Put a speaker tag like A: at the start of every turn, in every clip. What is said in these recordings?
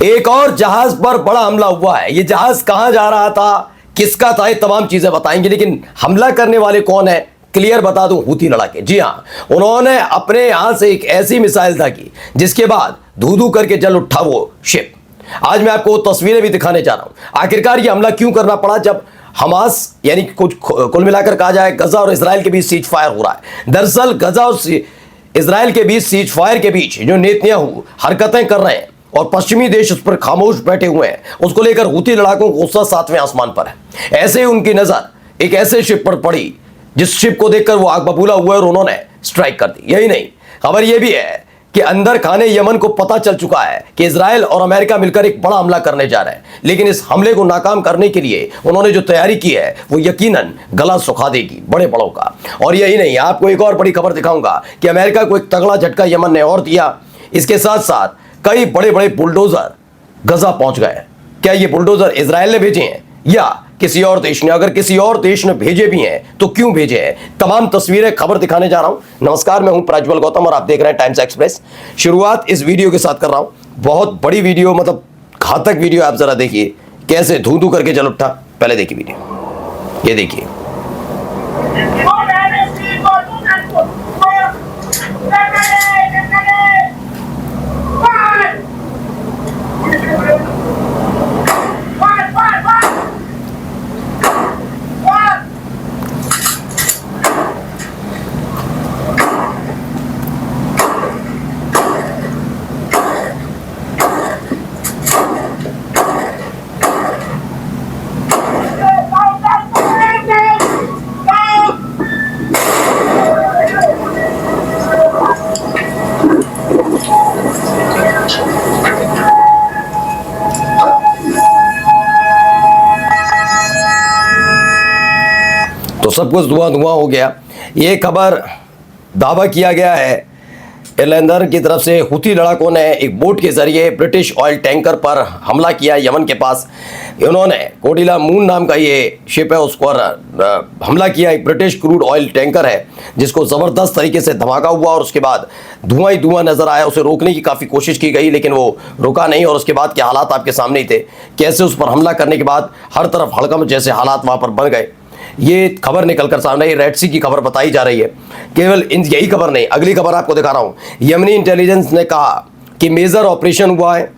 A: एक और जहाज पर बड़ा हमला हुआ है। ये जहाज कहां जा रहा था, किसका था, ये तमाम चीजें बताएंगे। लेकिन हमला करने वाले कौन है, क्लियर बता दूं, हूती लड़ाके। जी हां, उन्होंने अपने यहां से एक ऐसी मिसाइल दागी जिसके बाद धू धू करके जल उठा वो शिप। आज मैं आपको तस्वीरें भी दिखाने जा रहा हूं। आखिरकार ये हमला क्यों करना पड़ा, जब हमास यानी कुछ कुल मिलाकर कहा जाए गजा और इजराइल के बीच सीज फायर हो रहा है। दरअसल गजा और इजराइल के बीच सीज फायर के बीच जो नेतन्याहू हरकतें कर रहे हैं और पश्चिमी देश उस पर खामोश बैठे हुए हैं, उसको लेकर हूती लड़ाकों को गुस्सा सातवें आसमान पर है। ऐसे ही उनकी नजर एक ऐसे शिप पर पड़ी जिस शिप को देखकर वो आग बबूला हुए और उन्होंने स्ट्राइक कर दी। यही नहीं, खबर यह भी है कि अंदर खाने यमन को पता चल चुका है कि इजराइल और अमेरिका मिलकर एक बड़ा हमला करने जा रहे हैं। लेकिन इस हमले को नाकाम करने के लिए उन्होंने जो तैयारी की है वो यकीनन गला सुखा देगी बड़े बड़ों का। और यही नहीं, आपको एक और बड़ी खबर दिखाऊंगा कि अमेरिका को एक तगड़ा झटका यमन ने और दिया। इसके साथ साथ कई बड़े बड़े बुलडोजर गजा पहुंच गए। क्या ये बुलडोजर इजराइल ने भेजे हैं या किसी और देश ने? अगर किसी और देश ने भेजे भी हैं तो क्यों भेजे हैं? तमाम तस्वीरें खबर दिखाने जा रहा हूं। नमस्कार, मैं हूं प्रज्वल गौतम और आप देख रहे हैं टाइम्स एक्सप्रेस। शुरुआत इस वीडियो के साथ कर रहा हूं। बहुत बड़ी वीडियो, मतलब घातक वीडियो। आप जरा देखिए कैसे धू धू करके जल उठा। पहले देखिए वीडियो, ये देखिए। तो सब कुछ धुआं धुआं हो गया। ये खबर दावा किया गया है एलेंदर की तरफ से। हूती लड़ाकों ने एक बोट के जरिए ब्रिटिश ऑयल टैंकर पर हमला किया यमन के पास। इन्होंने कोटिला मून नाम का ये शिप है, उस पर हमला किया। एक ब्रिटिश क्रूड ऑयल टैंकर है जिसको ज़बरदस्त तरीके से धमाका हुआ और उसके बाद धुआं ही धुआं नजर आया। उसे रोकने की काफ़ी कोशिश की गई लेकिन वो रुका नहीं। और उसके बाद के हालात आपके सामने ही थे, कैसे उस पर हमला करने के बाद हर तरफ हड़कंप जैसे हालात वहाँ पर बन गए। ये खबर निकलकर सामने, ये रेड सी की खबर बताई जा रही है। केवल यही खबर नहीं, अगली खबर आपको दिखा रहा हूं। यमनी इंटेलिजेंस ने कहा कि मेजर ऑपरेशन हुआ है।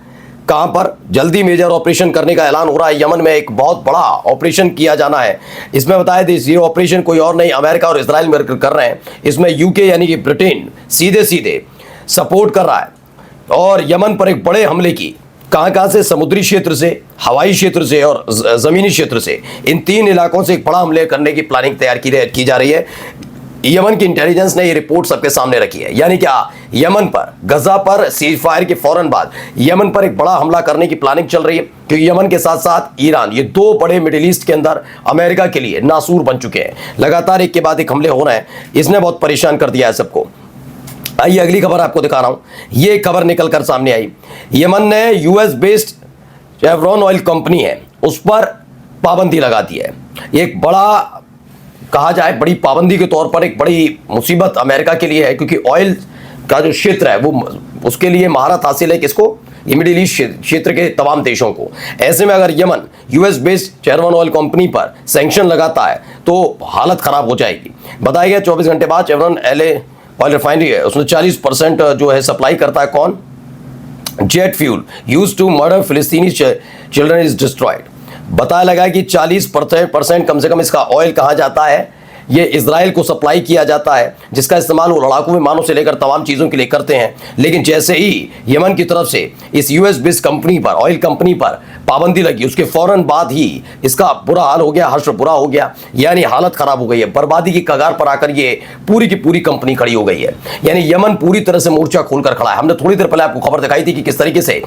A: कहां पर? जल्दी मेजर ऑपरेशन करने का ऐलान हो रहा है। यमन में एक बहुत बड़ा ऑपरेशन किया जाना है। इसमें बताया ये ऑपरेशन कोई और नहीं, अमेरिका और इजराइल मिलकर कर रहे हैं। इसमें यूके यानी कि ब्रिटेन सीधे सीधे सपोर्ट कर रहा है और यमन पर एक बड़े हमले की कहां से, समुद्री क्षेत्र से, हवाई क्षेत्र से और जमीनी क्षेत्र से, इन तीन इलाकों से एक बड़ा हमले करने की प्लानिंग तैयार की जा रही है। यमन की इंटेलिजेंस ने ये रिपोर्ट सबके सामने रखी है। यानी क्या, यमन पर, गजा पर सीज फायर के फौरन बाद यमन पर एक बड़ा हमला करने की प्लानिंग चल रही है। क्योंकि यमन के साथ साथ ईरान, ये दो बड़े मिडिल ईस्ट के अंदर अमेरिका के लिए नासूर बन चुके हैं। लगातार एक के बाद एक हमले हो रहे हैं। इसने बहुत परेशान कर दिया है सबको। आइए अगली खबर आपको दिखा रहा हूं। ये खबर निकलकर सामने आई, यमन ने US based chevron oil company है उस पर पाबंदी लगा दी है। एक बड़ा, कहा जाए बड़ी पाबंदी के तौर पर एक बड़ी मुसीबत अमेरिका के लिए है। क्योंकि ऑयल का जो क्षेत्र है वो, उसके लिए महारत हासिल है किसको? ये मिडिल ईस्ट क्षेत्र के तमाम देशों को। ऐसे में अगर Yemen US based chevron oil company पर सैंक्शन लगाता है तो हालत खराब हो जाएगी। बताया गया 24 घंटे बाद शेवरॉन एलए ऑयल रिफाइनरी है, उसने 40% जो है सप्लाई करता है। कौन? Jet fuel used to murder फिलिस्तीनी चिल्ड्रन इज डिस्ट्रॉयड। बताया लगा कि 40% कम से कम इसका ऑयल कहाँ जाता है, ये इजराइल को सप्लाई किया जाता है, जिसका इस्तेमाल वो लड़ाकू विमानों से लेकर तमाम चीज़ों के लिए करते हैं। लेकिन जैसे ही यमन की तरफ से इस यूएस बेस्ड कंपनी पर, ऑयल कंपनी पर पाबंदी लगी, उसके फौरन बाद ही इसका बुरा हाल हो गया, हश्र बुरा हो गया। यानी हालत खराब हो गई है, बर्बादी की कगार पर आकर ये पूरी की पूरी कंपनी खड़ी हो गई है। यानी यमन पूरी तरह से मोर्चा खोलकर खड़ा है। हमने थोड़ी देर पहले आपको खबर दिखाई थी कि किस तरीके से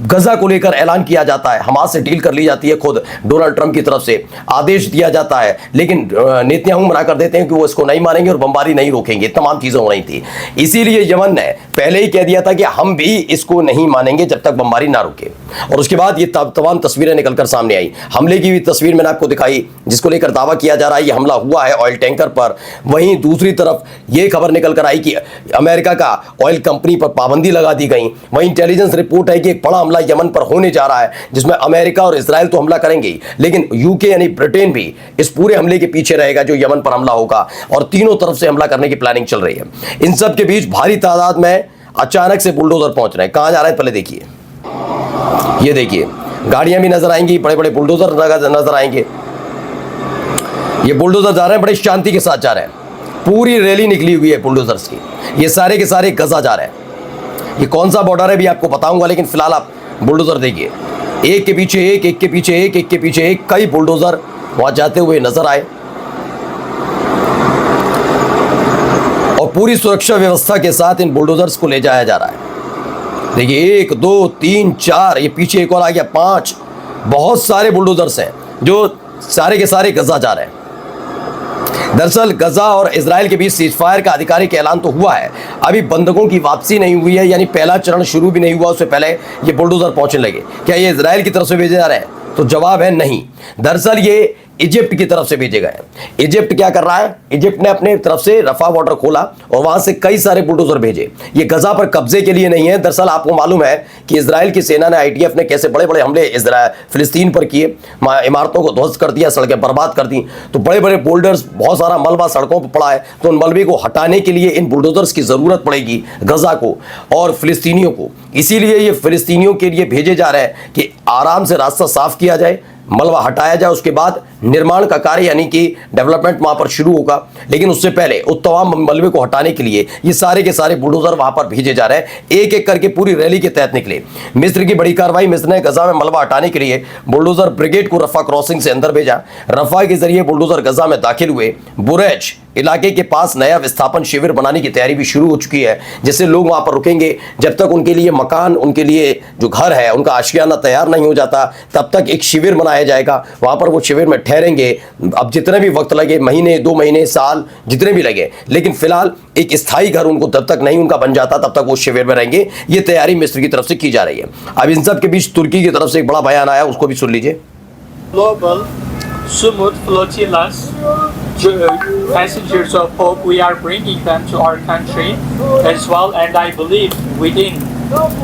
A: गजा को लेकर ऐलान किया जाता है, हमास से डील कर ली जाती है, खुद डोनाल्ड ट्रंप की तरफ से आदेश दिया जाता है। लेकिन नेतन्याहू मना कर देते हैं कि वो इसको नहीं मानेंगे और बमबारी नहीं रोकेंगे। तमाम चीज़ें हो रही थी, इसीलिए यमन ने पहले ही कह दिया था कि हम भी इसको नहीं मानेंगे जब तक बमबारी ना रुके। और उसके बाद ये तमाम तस्वीरें निकलकर सामने आई। हमले की भी तस्वीर मैंने आपको दिखाई जिसको लेकर दावा किया जा रहा है ये हमला हुआ है ऑयल टैंकर पर। वहीं दूसरी तरफ ये खबर निकल कर आई कि अमेरिका का ऑयल कंपनी पर पाबंदी लगा दी गई। वहीं इंटेलिजेंस रिपोर्ट है कि एक बड़ा हमला यमन पर होने जा रहा है, जिसमें अमेरिका और इजराइल तो हमला करेंगे ही, लेकिन यूके यानी ब्रिटेन भी इस पूरे हमले के पीछे रहेगा जो यमन पर हमला होगा, और तीनों तरफ से हमला करने की प्लानिंग चल रही है। इन सब के बीच भारी तादाद में अचानक से बुलडोजर पहुंच रहे हैं। कहां जा रहे हैं पहले देखिए, ये देखिए गाड़ियां भी नजर आएंगी, बड़े बड़े बुलडोजर नजर आएंगे। ये बुलडोजर जा रहे हैं, बड़े शांति के साथ जा रहे हैं, पूरी रैली निकली हुई है बुलडोजर्स की। ये सारे के सारे गजा जा रहे हैं। ये कौन सा बॉर्डर है भी आपको बताऊंगा, लेकिन फिलहाल आप बुलडोजर देखिए, एक के पीछे एक, एक के पीछे एक, एक के पीछे एक, कई बुलडोजर वहां जाते हुए नजर आए, और पूरी सुरक्षा व्यवस्था के साथ इन बुलडोजर्स को ले जाया जा रहा है। देखिए 1 2 3 4, ये पीछे एक और आ गया 5, बहुत सारे बुलडोजर्स हैं जो सारे के सारे गजा जा रहे हैं। दरअसल गजा और इजराइल के बीच सीजफायर का आधिकारिक ऐलान तो हुआ है, अभी बंधकों की वापसी नहीं हुई है, यानी पहला चरण शुरू भी नहीं हुआ, उससे पहले ये बुलडोजर पहुंचने लगे। क्या ये इजराइल की तरफ से भेजे जा रहे हैं? तो जवाब है नहीं। दरअसल ये इजिप्ट की तरफ से भेजे गए। इजिप्ट क्या कर रहा है? इजिप्ट ने अपने तरफ से रफा बॉर्डर खोला और वहां से कई सारे बुलडोजर भेजे। ये गजा पर कब्जे के लिए नहीं है। दरअसल आपको मालूम है कि इजराइल की सेना ने, आईडीएफ ने कैसे बड़े बड़े हमले फिलिस्तीन पर किए, इमारतों को ध्वस्त कर दिया, सड़कें बर्बाद कर दी, तो बड़े बड़े बोल्डर्स, बहुत सारा मलबा सड़कों पर पड़ा है, तो उन मलबे को हटाने के लिए इन बुलडोजर्स की जरूरत पड़ेगी गजा को और फिलिस्तीनियों को। इसीलिए ये फिलिस्तीनियों के लिए भेजे जा रहे हैं कि आराम से रास्ता साफ किया जाए, मलबा हटाया जाए, उसके बाद निर्माण का कार्य यानी कि डेवलपमेंट वहां पर शुरू होगा। लेकिन उससे पहले उस तमाम मलबे को हटाने के लिए ये सारे के सारे बुलडोजर वहां पर भेजे जा रहे हैं, एक एक करके पूरी रैली के तहत निकले। मिस्र की बड़ी कार्रवाई, मिस्र ने गजा में मलबा हटाने के लिए बुलडोजर ब्रिगेड को रफा क्रॉसिंग से अंदर भेजा। रफा के जरिए बुलडोजर गजा में दाखिल हुए। बुरैज इलाके के पास नया विस्थापन शिविर बनाने की तैयारी भी शुरू हो चुकी है, जिससे लोग वहां पर रुकेंगे जब तक उनके लिए मकान, उनके लिए जो घर है, उनका आशियाना तैयार नहीं हो जाता, तब तक एक शिविर बनाया जाएगा। वहां पर वो शिविर में ठहरेंगे, अब जितने भी वक्त लगे, महीने 2 महीने साल जितने भी लगे, लेकिन फिलहाल एक स्थायी घर उनको तब तक नहीं उनका बन जाता, तब तक वो शिविर में रहेंगे। ये तैयारी मिस्र की तरफ से की जा रही है। अब इन सब के बीच तुर्की की तरफ से एक बड़ा बयान आया, उसको भी सुन लीजिए।
B: Global Sumut flotillas, passengers of hope, we are bringing them to our country as well, and I believe within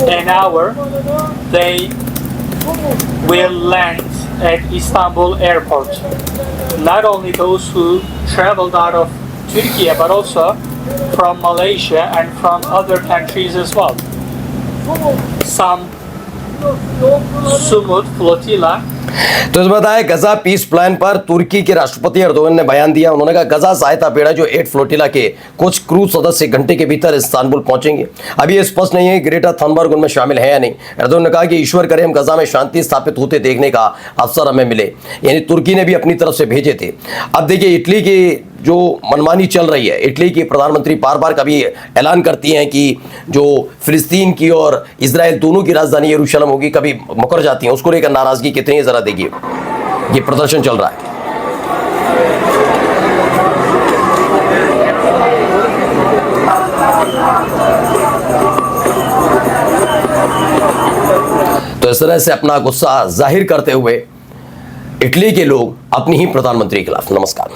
B: an hour they will land at Istanbul airport. Not only those who traveled out of Turkey, but also from Malaysia and from other countries as well. Some Sumut flotilla
A: तो इस बताया गजा piece plan पर तुर्की के राष्ट्रपति Erdogan ने बयान दिया। उन्होंने कहा गजा सहायता बेड़ा जो 8 फ्लोटिला के कुछ क्रूज सदस्य घंटे के भीतर इस्तांबुल पहुंचेंगे। अभी ये स्पष्ट नहीं है ग्रेटा थनबर्ग उनमें शामिल है या नहीं। एर्दोगन ने कहा कि ईश्वर करे हम गजा में शांति स्थापित होते देखने का अवसर हमें मिले, यानी तुर्की ने भी अपनी तरफ से भेजे थे। अब देखिए इटली की जो मनमानी चल रही है, इटली की प्रधानमंत्री बार बार कभी ऐलान करती हैं कि जो फिलिस्तीन की और इजराइल दोनों की राजधानी यरूशलेम होगी, कभी मुकर जाती हैं। उसको लेकर नाराजगी कितनी है जरा देखिए, ये प्रदर्शन चल रहा है। तो इस तरह से अपना गुस्सा जाहिर करते हुए इटली के लोग अपनी ही प्रधानमंत्री के खिलाफ। नमस्कार।